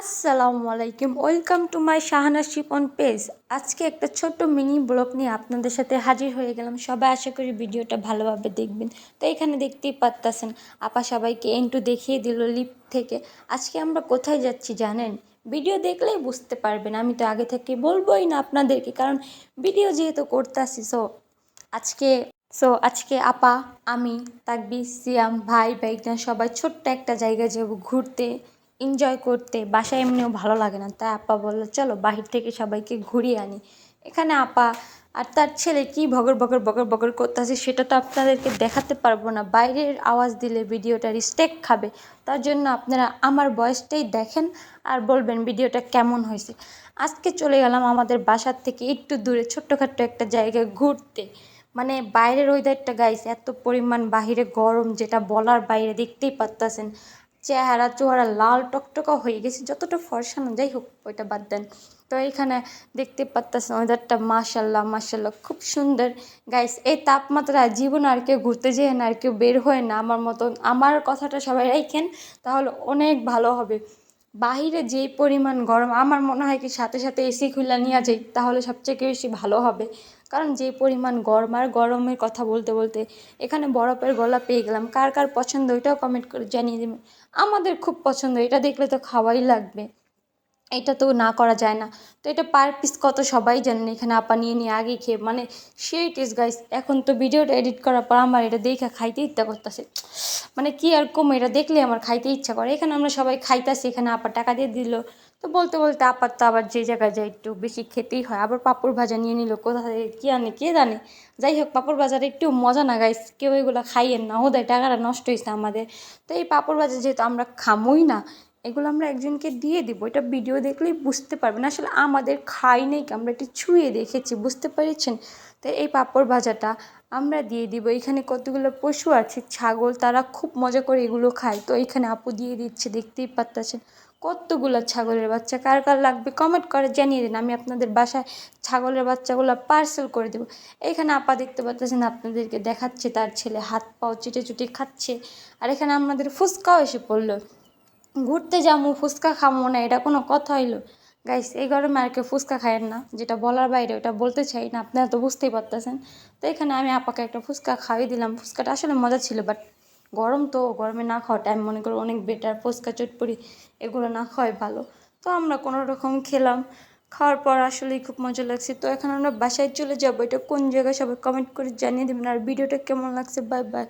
আসসালামু আলাইকুম, welcome to my Shahana Shipon page. আজকে একটা ছোট্ট মিনি ব্লগ নিয়ে আপনাদের সাথে হাজির হয়ে গেলাম। সবাই আশা করি ভিডিওটা ভালোভাবে দেখবেন। তো এখানে দেখতেই পারতেছেন আপা সবাইকে এন্টু দেখিয়ে দিল লিফট থেকে। আজকে আমরা কোথায় যাচ্ছি জানেন? ভিডিও দেখলেই বুঝতে পারবেন। আমি তো আগে থেকে বলবোই না আপনাদেরকে, কারণ ভিডিও যেহেতু করতেছি। আজকে আজকে আপা, আমি, তাকবীর, সিয়াম, ভাই, বাইকনা সবাই ছোট্ট একটা জায়গায় যাব ঘুরতে, এনজয় করতে। বাসায় এমনিও ভালো লাগে না, তাই আপা বললো চলো বাহির থেকে সবাইকে ঘুরিয়ে আনি। এখানে আপা আর তার ছেলে কি বগর বগর বগর বগর করতেছে সেটা তো আপনাদেরকে দেখাতে পারবো না। বাইরের আওয়াজ দিলে ভিডিওটা রিস্টেক খাবে। তার জন্য আপনারা আমার ভয়েসটাই দেখেন আর বলবেন ভিডিওটা কেমন হয়েছে। আজকে চলে গেলাম আমাদের বাসার থেকে একটু দূরে ছোট্টখাট্ট একটা জায়গায় ঘুরতে। মানে বাইরের ওয়েদারটা গাইস এত পরিমাণ বাহিরে গরম, যেটা বলার বাইরে। দেখতেই পারতেছেন চেহারা চোহারা লাল টকটকা হয়ে গেছে, যতটা ফর্সা না, যাই হোক ওইটা বাদ দেন। তো এইখানে দেখতে পারতেছেন ওয়েদারটা মাশাল্লাহ মাশাল্লাহ খুব সুন্দর। গাইস এই তাপমাত্রায় জীবন আর কেউ ঘুরতে যেয়ে না, আর কেউ বের হয় না আমার মতন। আমার কথাটা সবাই রাখেন, তাহলে অনেক ভালো হবে। বাহিরে যেই পরিমাণ গরম, আমার মনে হয় কি সাথে সাথে এসি খুলে নিয়ে যাই, তাহলে সবচেয়ে বেশি ভালো হবে। কারণ যে পরিমাণ গরম, আর গরমের কথা বলতে বলতে এখানে বরফের গলা পেয়ে গেলাম। কার কার পছন্দ ওইটাও কমেন্ট করে জানিয়ে দেবেন। আমাদের খুব পছন্দ, এটা দেখলে তো খাওয়াই লাগবে, এটা তো না করা যায় না। তো এটা পার পিস কত সবাই জানেন। এখানে আপা নিয়ে নিয়ে আগে খেয়ে মানে সেই টেস্ট গাইস। এখন তো ভিডিওটা এডিট করার পর আমার এটা দেখে খাইতে ইচ্ছা করতেছে। মানে কি আর কম, এটা দেখলে আমার খাইতে ইচ্ছা করে। এখানে আমরা সবাই খাইতেছি, এখানে আপা টাকা দিয়ে দিল। তো বলতে বলতে আপার তো আবার যে জায়গায় যায় একটু বেশি খেতেই হয়। আবার পাঁপড় ভাজা নিয়ে নিল, কোথা থেকে কী আনে কে জানে। যাই হোক, পাঁপড় ভাজাটা একটু মজা না গাইস, কেউ এগুলো খাইয়েন না, ওদের টাকাটা নষ্ট হয়েছে আমাদের। তো এই পাঁপড় ভাজা যেহেতু আমরা খামোই না, এগুলো আমরা একজনকে দিয়ে দিব। এটা ভিডিও দেখলেই বুঝতে পারবেন আসলে আমাদের খাই নেই, আমরা একটু ছুঁয়ে দেখেছি, বুঝতে পেরেছেন। তো এই পাঁপড় ভাজাটা আমরা দিয়ে দিব। এখানে কতগুলো পশু আছে, ছাগল, তারা খুব মজা করে এগুলো খায়। তো এখানে আপু দিয়ে দিচ্ছে, দেখতেই পাচ্ছেন কতগুলো ছাগলের বাচ্চা। কার কার লাগবে কমেন্ট করে জানিয়ে দিন, আমি আপনাদের বাসায় ছাগলের বাচ্চাগুলো পার্সেল করে দেবো। এখানে আপা দেখতে পাচ্ছেন, আপনাদেরকে দেখাচ্ছে তার ছেলে হাত পাও চিটে চুটে খাচ্ছে। আর এখানে আমাদের ফুচকাও এসে পড়লো। ঘুরতে যাবো ফুচকা খাবো না, এটা কোনো কথা হইলো? গাইস এই গরমে আর কেউ ফুচকা খায়েন না, যেটা বলার বাইরে ওটা বলতে চাই না, আপনারা তো বুঝতেই পারতেছেন। তো এখানে আমি আপাকে একটা ফুচকা খাইয়ে দিলাম। ফুচকাটা আসলে মজা ছিল, বাট গরম তো, গরমে না খাওয়াটা আমি মনে করি অনেক বেটার। ফুচকা চটপড়ি এগুলো না খাওয়াই ভালো। তো আমরা কোনো রকম খেলাম, খাওয়ার পর আসলেই খুব মজা লাগছে। তো এখন আমরা বাসায় চলে যাবো। এটা কোন জায়গায় সবাই কমেন্ট করে জানিয়ে দেবেন। আর ভিডিওটা কেমন লাগছে, বাই বাই।